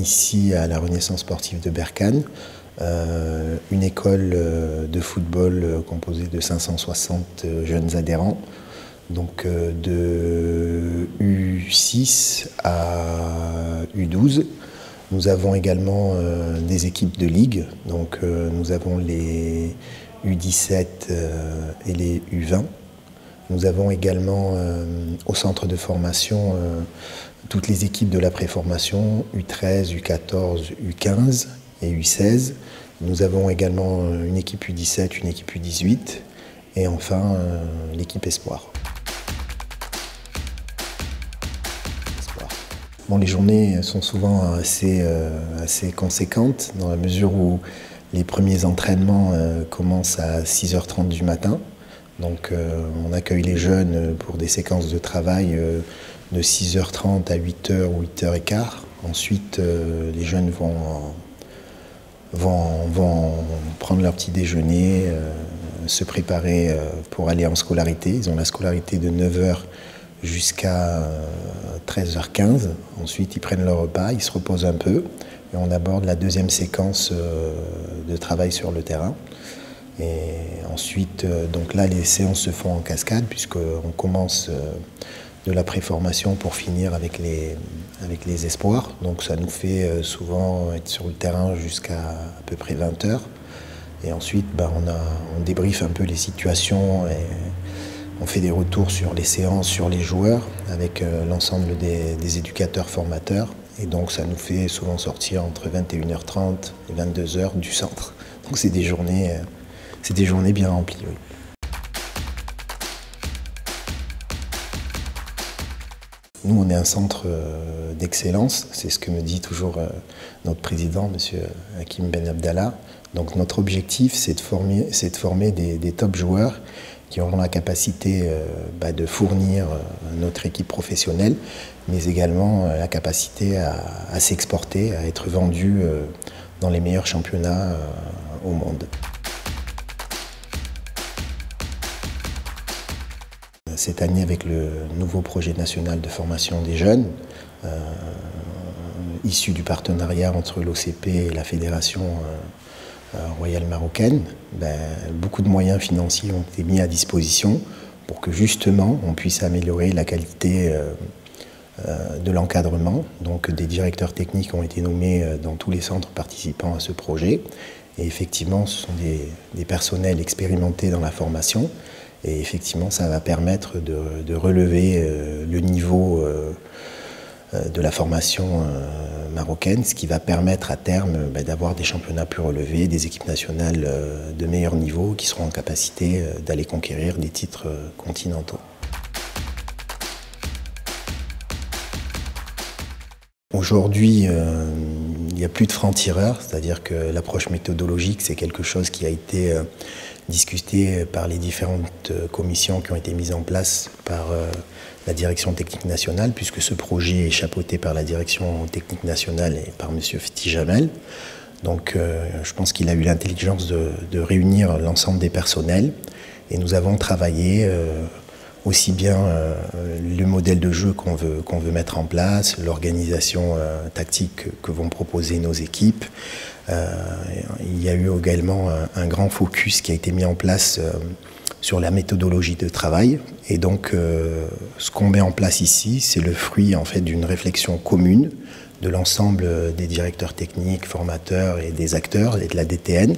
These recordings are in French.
ici à la Renaissance sportive de Berkane, une école de football composée de 560 jeunes adhérents, donc de U6 à U12. Nous avons également des équipes de ligue, donc nous avons les U17 et les U20. Nous avons également au centre de formation toutes les équipes de la préformation, U13, U14, U15 et U16. Nous avons également une équipe U17, une équipe U18 et enfin l'équipe Espoir. Bon, les journées sont souvent assez conséquentes dans la mesure où les premiers entraînements commencent à 6h30 du matin. Donc on accueille les jeunes pour des séquences de travail de 6h30 à 8h ou 8h15. Ensuite, les jeunes vont prendre leur petit déjeuner, se préparer pour aller en scolarité. Ils ont la scolarité de 9h jusqu'à 13h15. Ensuite, ils prennent leur repas, ils se reposent un peu et on aborde la deuxième séquence de travail sur le terrain. Et ensuite, donc là, les séances se font en cascade puisqu'on commence de la préformation pour finir avec les espoirs. Donc ça nous fait souvent être sur le terrain jusqu'à peu près 20h. Et ensuite, on débriefe un peu les situations et on fait des retours sur les séances, sur les joueurs avec l'ensemble des éducateurs formateurs. Et donc ça nous fait souvent sortir entre 21h30 et 22h du centre. Donc c'est des journées bien remplies. Oui. Nous, on est un centre d'excellence, c'est ce que me dit toujours notre président, M. Hakim Ben Abdallah. Donc notre objectif, c'est de former des top joueurs qui auront la capacité de fournir notre équipe professionnelle, mais également la capacité à s'exporter, à être vendus dans les meilleurs championnats au monde. Cette année, avec le nouveau projet national de formation des jeunes, issu du partenariat entre l'OCP et la Fédération royale marocaine, beaucoup de moyens financiers ont été mis à disposition pour que justement on puisse améliorer la qualité de l'encadrement. Donc des directeurs techniques ont été nommés dans tous les centres participant à ce projet. Et effectivement, ce sont des personnels expérimentés dans la formation. Et effectivement, ça va permettre de relever le niveau de la formation marocaine, ce qui va permettre à terme d'avoir des championnats plus relevés, des équipes nationales de meilleur niveau qui seront en capacité d'aller conquérir des titres continentaux. Aujourd'hui, il n'y a plus de francs-tireurs, c'est-à-dire que l'approche méthodologique, c'est quelque chose qui a été discuté par les différentes commissions qui ont été mises en place par la direction technique nationale, puisque ce projet est chapeauté par la direction technique nationale et par M. Fethi Jamel. Donc je pense qu'il a eu l'intelligence de réunir l'ensemble des personnels et nous avons travaillé aussi bien le modèle de jeu qu'on veut mettre en place, l'organisation tactique que vont proposer nos équipes. Il y a eu également un grand focus qui a été mis en place sur la méthodologie de travail. Et donc, ce qu'on met en place ici, c'est le fruit en fait d'une réflexion commune de l'ensemble des directeurs techniques, formateurs et des acteurs et de la DTN.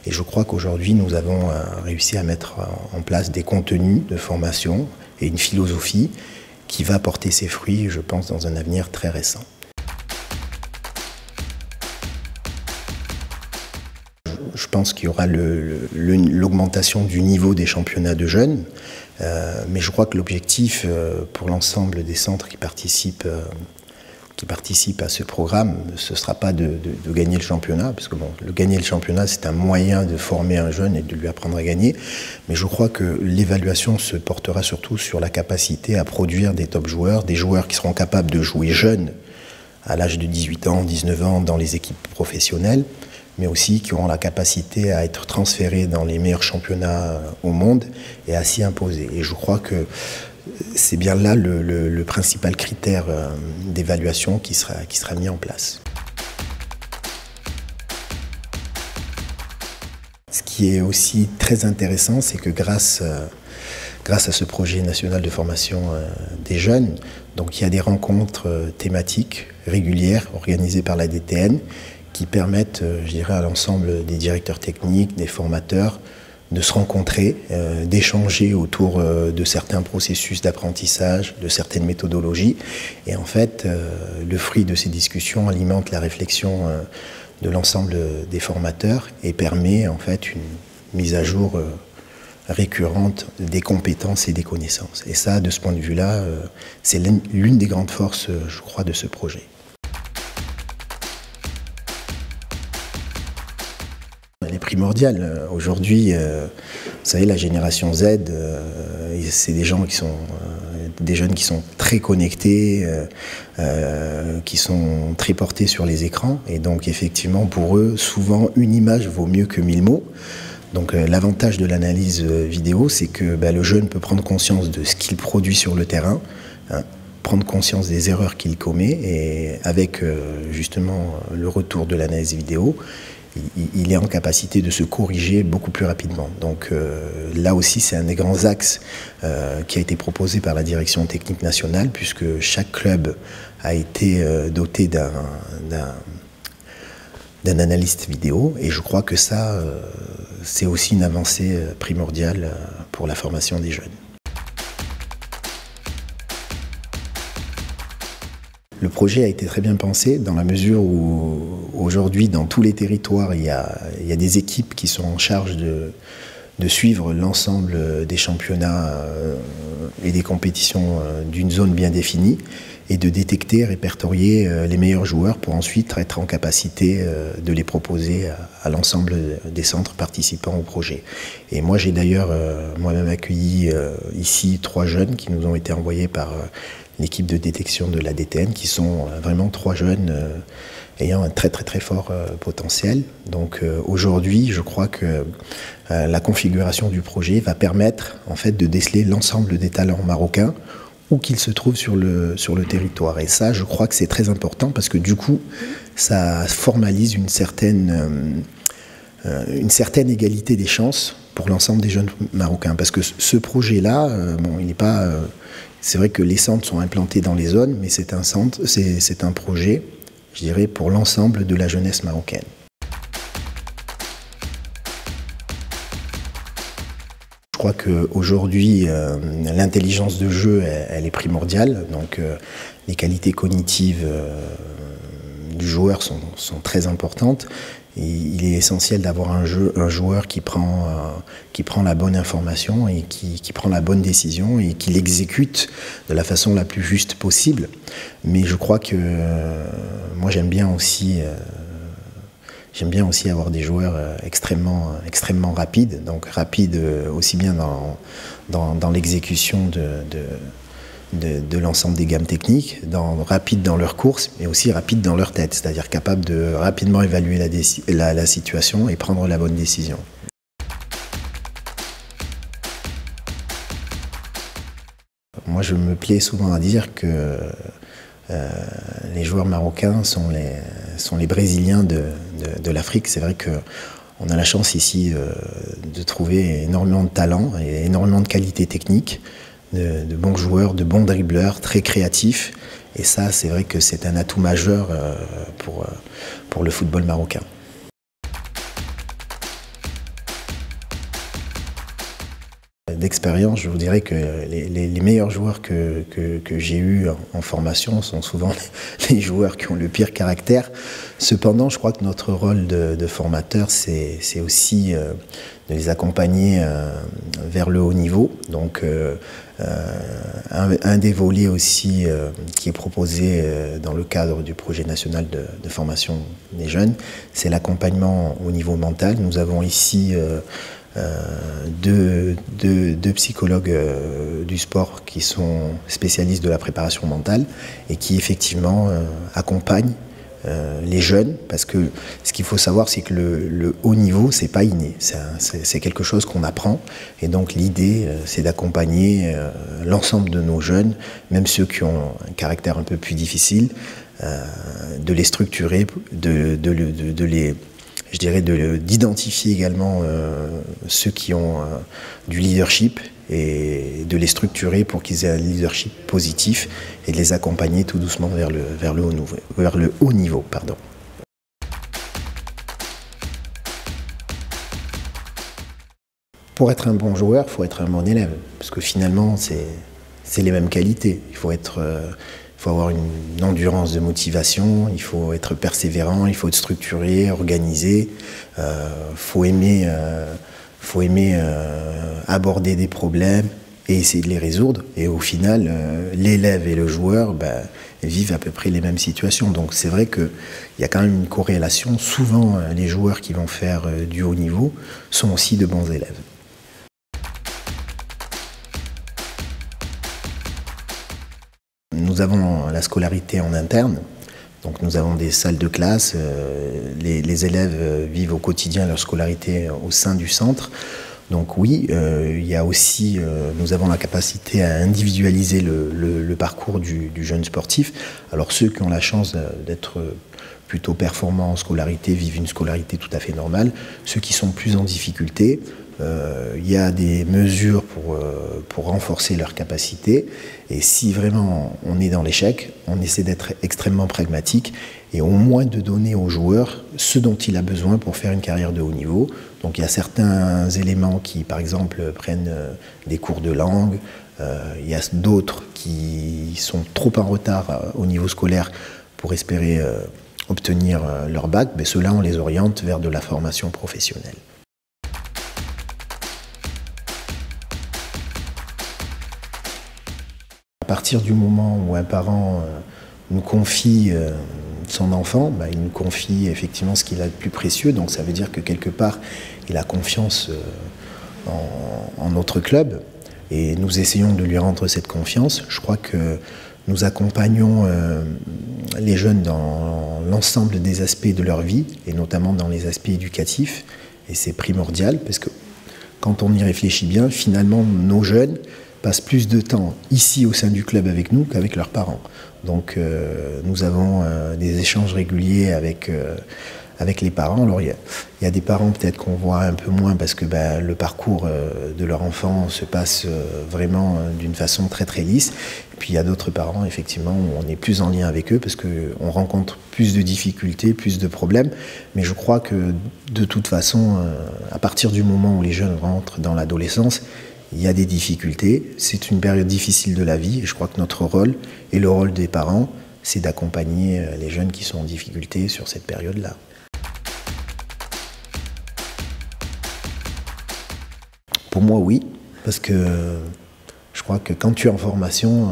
Et je crois qu'aujourd'hui, nous avons réussi à mettre en place des contenus de formation et une philosophie qui va porter ses fruits, je pense, dans un avenir très récent. Je pense qu'il y aura l'augmentation du niveau des championnats de jeunes, mais je crois que l'objectif pour l'ensemble des centres qui participent à ce programme, ce ne sera pas de gagner le championnat, parce que gagner le championnat, c'est un moyen de former un jeune et de lui apprendre à gagner, mais je crois que l'évaluation se portera surtout sur la capacité à produire des top joueurs, des joueurs qui seront capables de jouer jeunes, à l'âge de 18 ans, 19 ans, dans les équipes professionnelles, mais aussi qui auront la capacité à être transférés dans les meilleurs championnats au monde et à s'y imposer. Et je crois que c'est bien là le principal critère d'évaluation qui sera mis en place. Ce qui est aussi très intéressant, c'est que grâce à ce projet national de formation des jeunes, donc il y a des rencontres thématiques régulières organisées par la DTN qui permettent, je dirais, à l'ensemble des directeurs techniques, des formateurs, de se rencontrer, d'échanger autour de certains processus d'apprentissage, de certaines méthodologies. Et en fait, le fruit de ces discussions alimente la réflexion de l'ensemble des formateurs et permet en fait une mise à jour récurrente des compétences et des connaissances. Et ça, de ce point de vue-là, c'est l'une des grandes forces, je crois, de ce projet. Elle est primordiale. Aujourd'hui, vous savez, la génération Z, c'est des gens qui sont des jeunes qui sont très connectés, qui sont très portés sur les écrans. Et donc, effectivement, pour eux, souvent, une image vaut mieux que 1000 mots. Donc, l'avantage de l'analyse vidéo, c'est que le jeune peut prendre conscience de ce qu'il produit sur le terrain, hein, prendre conscience des erreurs qu'il commet, et avec justement le retour de l'analyse vidéo, il est en capacité de se corriger beaucoup plus rapidement. Donc là aussi, c'est un des grands axes qui a été proposé par la direction technique nationale, puisque chaque club a été doté d'un analyste vidéo, et je crois que ça, c'est aussi une avancée primordiale pour la formation des jeunes. Le projet a été très bien pensé dans la mesure où aujourd'hui dans tous les territoires il y a des équipes qui sont en charge de suivre l'ensemble des championnats et des compétitions d'une zone bien définie et de détecter, répertorier les meilleurs joueurs pour ensuite être en capacité de les proposer à l'ensemble des centres participants au projet. Et moi j'ai d'ailleurs moi-même accueilli ici 3 jeunes qui nous ont été envoyés par l'équipe de détection de la DTN, qui sont vraiment 3 jeunes ayant un très fort potentiel. Donc aujourd'hui, je crois que la configuration du projet va permettre en fait de déceler l'ensemble des talents marocains où qu'ils se trouvent sur le territoire. Et ça, je crois que c'est très important parce que du coup, ça formalise une certaine égalité des chances pour l'ensemble des jeunes marocains. Parce que ce projet-là, bon, il n'est pas... c'est vrai que les centres sont implantés dans les zones, mais c'est un projet, je dirais, pour l'ensemble de la jeunesse marocaine. Je crois qu'aujourd'hui, l'intelligence de jeu, elle est primordiale. Donc, les qualités cognitives du joueur sont très importantes. Et il est essentiel d'avoir un joueur qui prend la bonne information et qui prend la bonne décision et qui l'exécute de la façon la plus juste possible. Mais je crois que moi j'aime bien aussi avoir des joueurs extrêmement rapides, donc rapides aussi bien dans l'exécution de l'ensemble des gammes techniques, rapides dans leur course, mais aussi rapides dans leur tête, c'est-à-dire capables de rapidement évaluer la situation et prendre la bonne décision. Moi, je me plais souvent à dire que les joueurs marocains sont les Brésiliens de l'Afrique. C'est vrai qu'on a la chance ici de trouver énormément de talent et énormément de qualités techniques, de bons joueurs, de bons dribbleurs, très créatifs. Et ça, c'est vrai que c'est un atout majeur pour le football marocain. D'expérience, je vous dirais que les meilleurs joueurs que j'ai eus en formation sont souvent les joueurs qui ont le pire caractère. Cependant, je crois que notre rôle de formateur, c'est aussi de les accompagner vers le haut niveau. Donc, un des volets aussi qui est proposé dans le cadre du projet national de formation des jeunes, c'est l'accompagnement au niveau mental. Nous avons ici deux psychologues du sport qui sont spécialistes de la préparation mentale et qui effectivement accompagnent les jeunes, parce que ce qu'il faut savoir, c'est que le haut niveau, c'est pas inné, c'est quelque chose qu'on apprend, et donc l'idée, c'est d'accompagner l'ensemble de nos jeunes, même ceux qui ont un caractère un peu plus difficile, de les structurer, de je dirais d'identifier également ceux qui ont du leadership et de les structurer pour qu'ils aient un leadership positif et de les accompagner tout doucement vers le haut niveau. Pardon. Pour être un bon joueur, il faut être un bon élève, parce que finalement, c'est les mêmes qualités. Il faut avoir une endurance de motivation, il faut être persévérant, il faut être structuré, organisé, faut aimer aborder des problèmes et essayer de les résoudre. Et au final, l'élève et le joueur vivent à peu près les mêmes situations. Donc c'est vrai qu'il y a quand même une corrélation. Souvent, les joueurs qui vont faire du haut niveau sont aussi de bons élèves. Nous avons la scolarité en interne, donc nous avons des salles de classe, les élèves vivent au quotidien leur scolarité au sein du centre. Donc oui, il y a aussi, nous avons la capacité à individualiser le parcours du jeune sportif. Alors ceux qui ont la chance d'être plutôt performants en scolarité vivent une scolarité tout à fait normale. Ceux qui sont plus en difficulté, il y a des mesures pour renforcer leurs capacités. Et si vraiment on est dans l'échec, on essaie d'être extrêmement pragmatique et au moins de donner au joueur ce dont il a besoin pour faire une carrière de haut niveau. Donc il y a certains éléments qui, par exemple, prennent des cours de langue. Il y a d'autres qui sont trop en retard au niveau scolaire pour espérer obtenir leur bac. Mais ceux-là, on les oriente vers de la formation professionnelle. À partir du moment où un parent nous confie son enfant, il nous confie effectivement ce qu'il a de plus précieux. Donc ça veut dire que quelque part, il a confiance en notre club et nous essayons de lui rendre cette confiance. Je crois que nous accompagnons les jeunes dans l'ensemble des aspects de leur vie et notamment dans les aspects éducatifs. Et c'est primordial parce que quand on y réfléchit bien, finalement, nos jeunes passent plus de temps ici au sein du club avec nous qu'avec leurs parents. Donc nous avons des échanges réguliers avec les parents. Alors il y a des parents peut-être qu'on voit un peu moins parce que le parcours de leur enfant se passe vraiment d'une façon très très lisse. Et puis il y a d'autres parents effectivement où on est plus en lien avec eux parce qu'on rencontre plus de difficultés, plus de problèmes. Mais je crois que de toute façon, à partir du moment où les jeunes rentrent dans l'adolescence, il y a des difficultés, c'est une période difficile de la vie et je crois que notre rôle et le rôle des parents, c'est d'accompagner les jeunes qui sont en difficulté sur cette période-là. Pour moi, oui, parce que je crois que quand tu es en formation,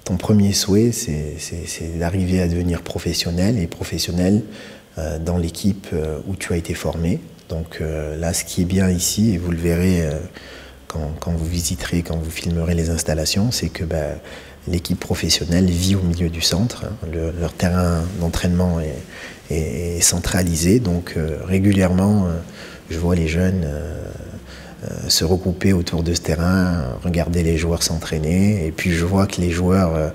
ton premier souhait, c'est d'arriver à devenir professionnel et professionnel dans l'équipe où tu as été formé. Donc là, ce qui est bien ici, et vous le verrez quand vous visiterez, quand vous filmerez les installations, c'est que l'équipe professionnelle vit au milieu du centre. Leur terrain d'entraînement est centralisé, donc régulièrement, je vois les jeunes se regrouper autour de ce terrain, regarder les joueurs s'entraîner, et puis je vois que les joueurs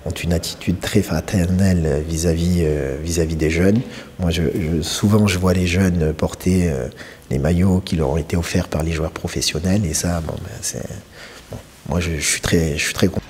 ont une attitude très fraternelle vis-à-vis des jeunes. Moi, souvent, je vois les jeunes porter les maillots qui leur ont été offerts par les joueurs professionnels, et ça, moi, je suis très content.